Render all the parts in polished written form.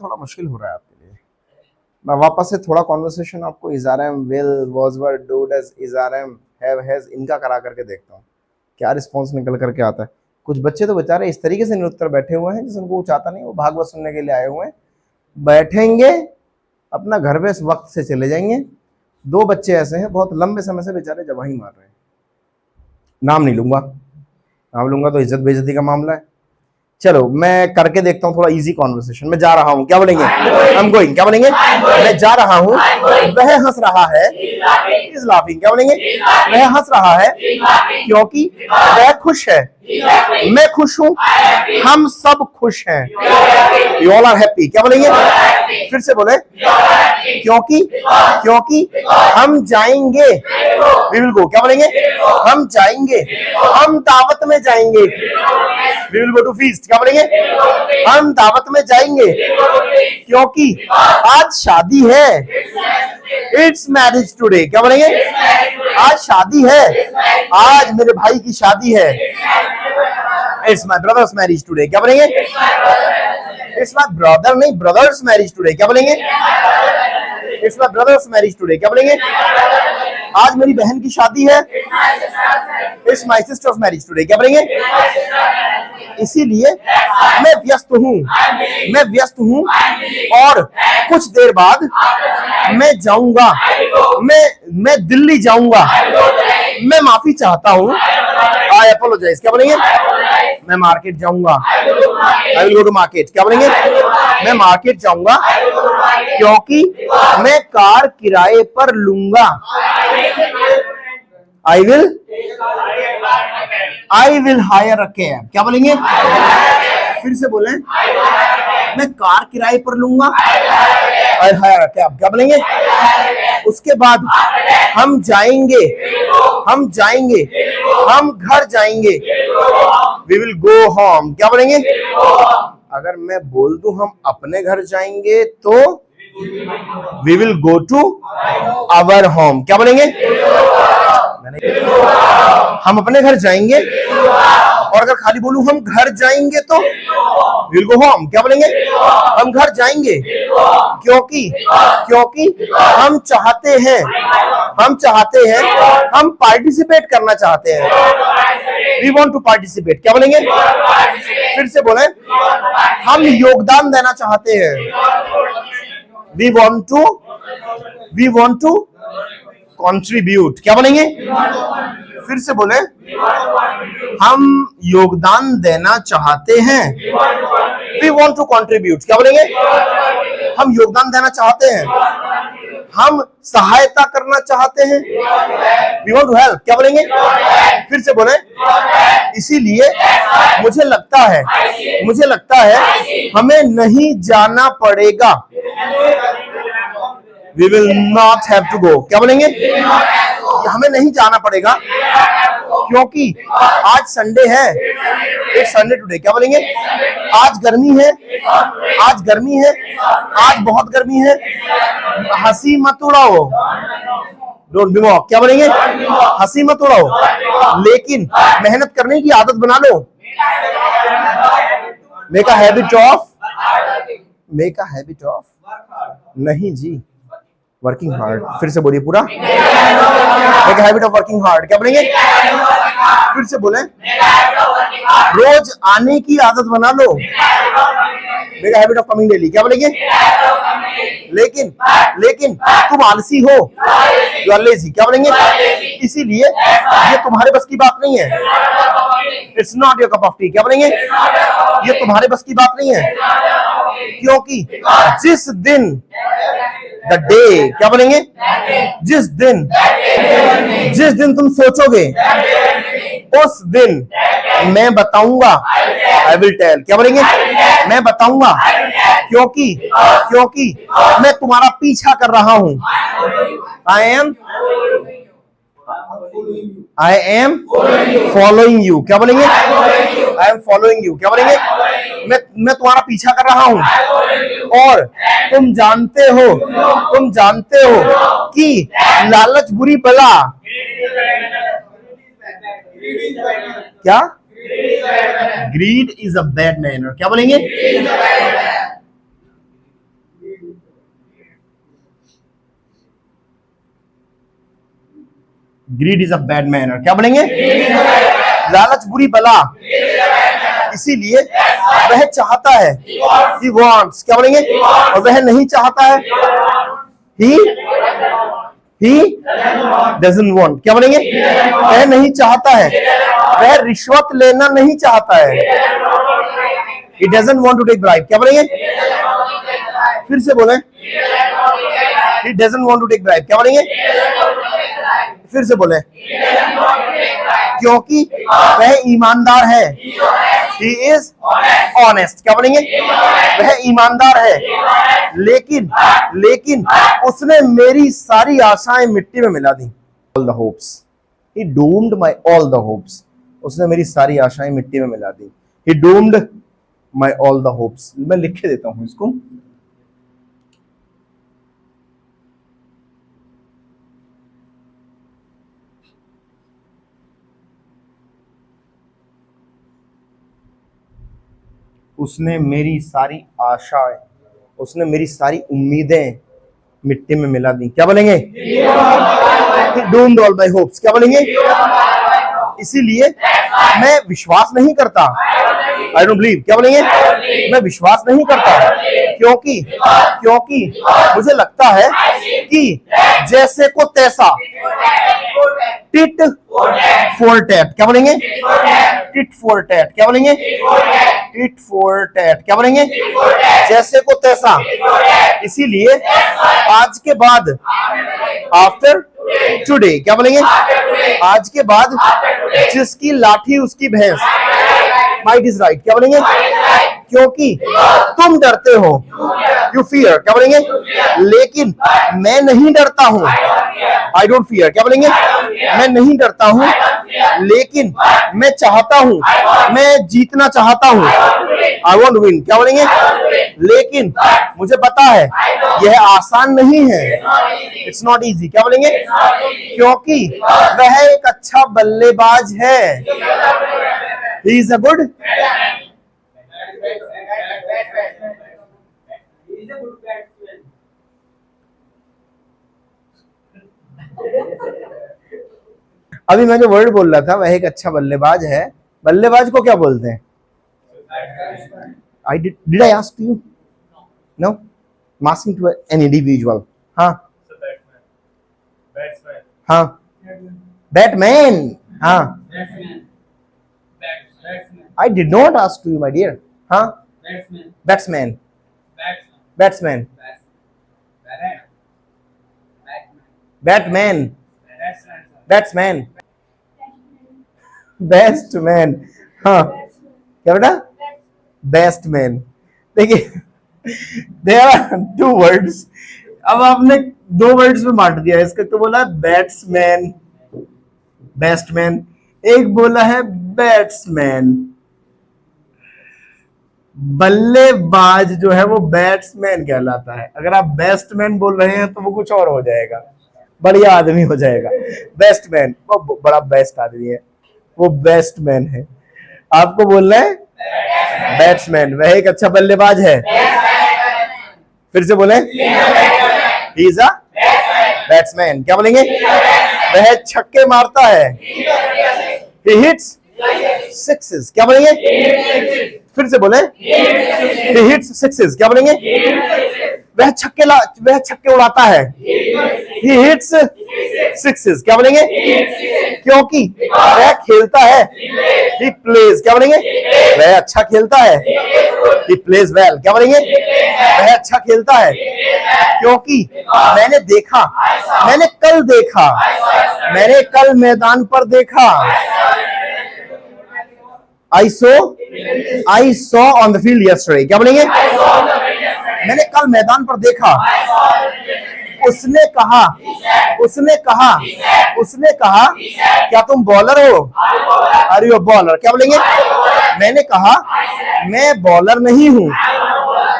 थोड़ा मुश्किल हो रहा है आपके लिए। मैं वापस से थोड़ा कॉन्वर्सेशन आपको is are am, will, was were, do, does, is are am, have, has, इनका करा करके देखता हूँ क्या रिस्पॉन्स निकल करके आता है। कुछ बच्चे तो बेचारे इस तरीके से निरुत्तर बैठे हुए हैं जैसे उनको कुछ आता नहीं, वो भागवत सुनने के लिए आए हुए हैं, बैठेंगे अपना घर पे इस वक्त से चले जाएंगे। 2 बच्चे ऐसे हैं बहुत लंबे समय से बेचारे जवाही मार रहे हैं, नाम नहीं लूंगा, नाम लूंगा तो इज्जत बेइज्जती का मामला है। चलो मैं करके देखता हूँ थोड़ा इजी कॉन्वर्सेशन। मैं जा रहा हूँ, क्या बोलेंगे? आई एम गोइंग, क्या बोलेंगे? मैं जा रहा हूँ, वह हंस रहा है, इज लाफिंग, क्या बोलेंगे? वह हंस रहा है क्योंकि वह खुश है, मैं खुश हूँ, हम सब खुश हैं, यू ऑल आर हैप्पी, क्या बोलेंगे? फिर से बोले, क्योंकि हम जाएंगे, वी विल गो, क्या बोलेंगे? हम जाएंगे, हम दावत में जाएंगे, we will go to feast, क्या बोलेंगे? हम दावत में जाएंगे क्योंकि आज शादी है, इट्स मैरिज टुडे, क्या बोलेंगे? आज शादी है, आज मेरे भाई की शादी है, it's my brothers marriage today, क्या बोलेंगे? इट्स माय ब्रदर नहीं, ब्रदर्स मैरिज टुडे, क्या बोलेंगे? It's my brothers marriage today, क्या बोलेंगे? आज मेरी बहन की शादी है, it's my sister's marriage today, क्या बोलेंगे? इसीलिए मैं व्यस्त हूँ और कुछ देर बाद मैं जाऊंगा, मैं दिल्ली जाऊंगा, मैं माफी चाहता हूँ, आई अपोलोजाइज, क्या बोलेंगे? मैं मार्केट जाऊंगा, I will go to market, क्या बोलेंगे? मैं मार्केट जाऊंगा क्योंकि मैं कार किराए पर लूंगा, I will hire a cab, क्या बोलेंगे? फिर से बोलें, मैं कार किराए पर लूंगा, आई हायर अ कैब, क्या बोलेंगे? उसके बाद हम जाएंगे, हम घर जाएंगे, वी विल गो होम, क्या बोलेंगे? अगर मैं बोल दूं हम अपने घर जाएंगे तो we will go to our home, क्या बोलेंगे? हम अपने घर जाएंगे, और अगर खाली बोलूं हम घर जाएंगे तो विल गो होम, क्या बोलेंगे? हम घर जाएंगे क्योंकि हम चाहते हैं, हम पार्टिसिपेट करना चाहते हैं, वी वांट टू पार्टिसिपेट, क्या बोलेंगे? फिर से बोले, हम योगदान देना चाहते हैं, वी वांट टू कंट्रीब्यूट, क्या बोलेंगे? फिर से बोले, हम योगदान देना चाहते हैं, वी वांट टू कंट्रीब्यूट, क्या बोलेंगे? हम योगदान देना चाहते हैं, हम सहायता करना चाहते हैं, वी वांट टू हेल्प, क्या बोलेंगे? फिर से बोले, इसीलिए मुझे लगता है हमें नहीं जाना पड़ेगा, we will not have to go, क्या बोलेंगे? हमें नहीं जाना पड़ेगा क्योंकि आज संडे है, इट्स संडे टुडे, क्या बोलेंगे? आज गर्मी है, आज बहुत गर्मी है, हंसी मत उड़ाओ, डोंट बी मॉक, क्या बोलेंगे? हंसी मत उड़ाओ, लेकिन मेहनत करने की आदत बना लो, मेक अ हैबिट ऑफ नहीं जी, वर्किंग हार्ड। फिर से बोलिए पूरा, make a habit of working hard, क्या बोलेंगे? फिर से बोले, रोज आने की आदत बना लो, make a habit of coming daily, क्या बोलेंगे? लेकिन तुम आलसी हो, यू आर लेजी, क्या बोलेंगे? इसीलिए ये तुम्हारे बस की बात नहीं है, it's not your cup of T, क्या बोलेंगे? ये तुम्हारे बस की बात नहीं है क्योंकि जिस दिन द डे, क्या बोलेंगे? जिस दिन तुम सोचोगे उस दिन मैं बताऊंगा, आई विल टेल, क्या बोलेंगे? मैं बताऊंगा क्योंकि मैं तुम्हारा पीछा कर रहा हूं, आई एम फॉलोइंग यू, क्या बोलेंगे? आई एम फॉलोइंग यू, क्या बोलेंगे? मैं तुम्हारा पीछा कर रहा हूं और तुम जानते हो कि लालच बुरी बला, क्या? Grid is a bad manner, क्या बोलेंगे? Grid is a bad manner. क्या बोलेंगे? लालच बुरी बला, इसीलिए वह चाहता है, he wants। क्या बोलेंगे? और वह नहीं चाहता है, he doesn't want। क्या बोलेंगे? वह नहीं चाहता है, वह रिश्वत लेना नहीं चाहता है, he doesn't want to take bribe। क्या बोलेंगे? फिर से बोले, he doesn't want to take bribe। क्या बोलेंगे? फिर से बोले, क्योंकि वह ईमानदार है, he is honest। क्या बोलेंगे? वह ईमानदार है, लेकिन उसने मेरी सारी आशाएं मिट्टी में मिला दी। All the hopes, he doomed my all the hopes। उसने मेरी सारी आशाएं मिट्टी में मिला दी। he doomed my all the hopes। मैं लिख के देता हूं इसको। उसने मेरी सारी आशाएं, उसने मेरी सारी उम्मीदें मिट्टी में मिला दी। क्या बोलेंगे? Doomed all my hopes. क्या बोलेंगे? इसीलिए मैं विश्वास नहीं करता, आई डोंट बिलीव। क्या बोलेंगे? मैं विश्वास नहीं करता, क्योंकि मुझे लगता है कि जैसे को तैसा, टिट फॉर टैट। क्या बोलेंगे? Tit for tat. क्या बोलेंगे? Tit for tat. क्या बोलेंगे? जैसे को तैसा, इसीलिए आज के बाद, आफ्टर टुडे। क्या बोलेंगे? आज के बाद जिसकी लाठी उसकी भैंस, माइट इज राइट। क्या बोलेंगे? क्योंकि तुम डरते हो, यू फियर। क्या बोलेंगे? लेकिन मैं नहीं डरता हूं, आई डोंट फियर। क्या बोलेंगे? मैं नहीं डरता हूं, लेकिन मैं चाहता हूं, मैं जीतना चाहता हूं, आई वांट टू विन। क्या बोलेंगे? लेकिन मुझे पता है यह आसान नहीं है, इट्स नॉट इजी। क्या बोलेंगे? क्योंकि वह एक अच्छा बल्लेबाज है, ही इज अ गुड। अभी मैं जो वर्ड बोल रहा था, वह एक अच्छा बल्लेबाज है। बल्लेबाज को क्या बोलते हैं? Did I ask you? No? I'm asking to an individual. हाँ, हाँ, बैटमैन। हाँ, I did not ask to you, my dear. हाँ, batsman, batsman, Batman, batsman, best man. हाँ, क्या बेटा? Best man. देखिए, देयर आर टू वर्ड्स। अब आपने दो वर्ड्स में बांट दिया इसका, तो बोला बैट्समैन, बेस्टमैन, एक बोला है बैट्समैन। बल्लेबाज जो है वो बैट्समैन कहलाता है। अगर आप बेस्टमैन बोल रहे हैं तो वो कुछ और हो जाएगा, बढ़िया आदमी हो जाएगा। बेस्टमैन वो बड़ा बेस्ट आदमी है, वो बेस्टमैन है। आपको बोलना है बैट्समैन, वह एक अच्छा बल्लेबाज है। फिर से बोले, ही इज अ बैट्समैन। क्या बोलेंगे? वह छक्के मारता है, he hits sixes। क्या बोलेंगे? फिर से बोले, he hits sixes। क्या बोलेंगे? वह छक्के उड़ाता है, he hits sixes। क्या बोलेंगे? क्योंकि वह खेलता है, he plays। क्या बोलेंगे? वह अच्छा खेलता है, he plays well। क्या बोलेंगे? वह अच्छा खेलता है, क्योंकि मैंने कल मैदान पर देखा। I saw on the field yesterday। क्या बोलेंगे? मैंने कल मैदान पर देखा। उसने कहा क्या तुम बॉलर हो? Are you a bowler? क्या बोलेंगे? मैंने कहा मैं बॉलर नहीं हूं,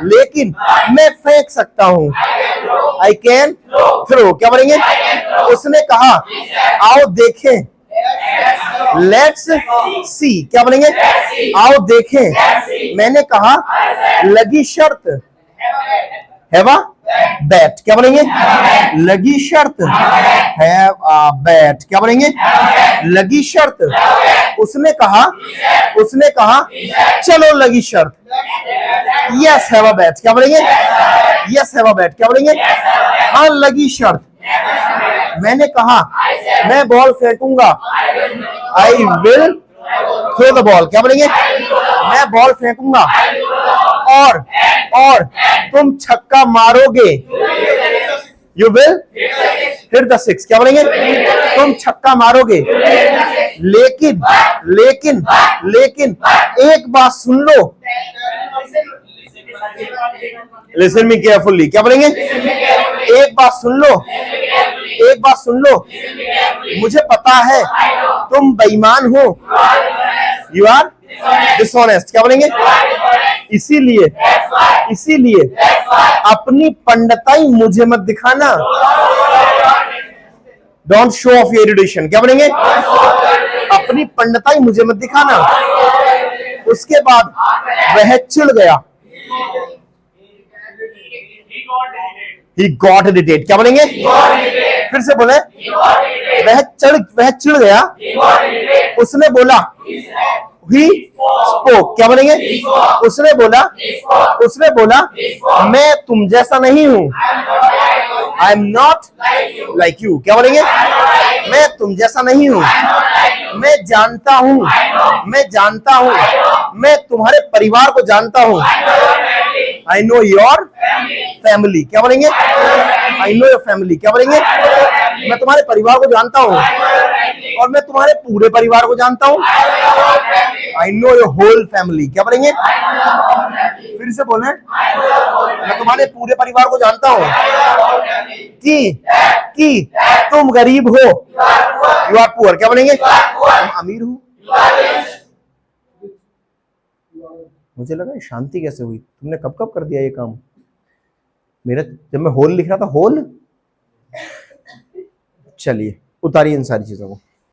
लेकिन मैं फेंक सकता हूं, आई कैन थ्रो। क्या बोलेंगे? उसने कहा आओ देखें, लेट्स सी। क्या बोलेंगे? आओ देखें। मैंने कहा लगी शर्त, हैव अ बैट। क्या बोलेंगे? लगी शर्त, हैव अ बैट, क्या बोलेंगे? लगी शर्त। उसने कहा चलो लगी शर्त। यस हैव अ बैट, क्या बोलेंगे? यस हैव अ बैट, क्या बोलेंगे? हाँ लगी शर्त। मैंने कहा मैं बॉल फेंकूंगा। I will throw the ball, क्या बोलेंगे? मैं बॉल फेंकूंगा और तुम छक्का मारोगे। You will hit the six, क्या बोलेंगे? तुम छक्का मारोगे। लेकिन एक बात सुन लो। लिसन मी केयरफुली, क्या बोलेंगे? एक बात सुन लो। मुझे पता है तुम बेईमान हो। यू आर डिसऑनेस्ट, क्या बोलेंगे? इसीलिए अपनी पंडिताई मुझे मत दिखाना। डोंट शो ऑफ योर एरुडिशन, क्या बोलेंगे? अपनी पंडिताई मुझे मत दिखाना। उसके बाद वह चिढ़ गया। He got irritated, क्या बोलेंगे? फिर से बोले। वह चिढ़ गया। उसने बोला He spoke, क्या बोलेंगे? उसने बोला मैं तुम जैसा नहीं हूं। I am not like you, क्या बोलेंगे? मैं तुम जैसा नहीं हूं। मैं जानता हूं। मैं तुम्हारे परिवार को जानता हूं। I know your family, क्या बोलेंगे? I know your family, क्या बोलेंगे? मैं तुम्हारे परिवार को जानता हूं और मैं तुम्हारे पूरे परिवार को जानता हूं। I know your whole family, क्या बोलेंगे? फिर से बोले। मैं तुम्हारे पूरे परिवार को जानता हूं कि तुम गरीब हो। यू आर पुअर, क्या बोलेंगे? तुम अमीर हो। मुझे लगा शांति कैसे हुई? तुमने कब कर दिया ये काम? मेरा जब मैं होल लिख रहा था होल। चलिए उतारिए इन सारी चीजों को।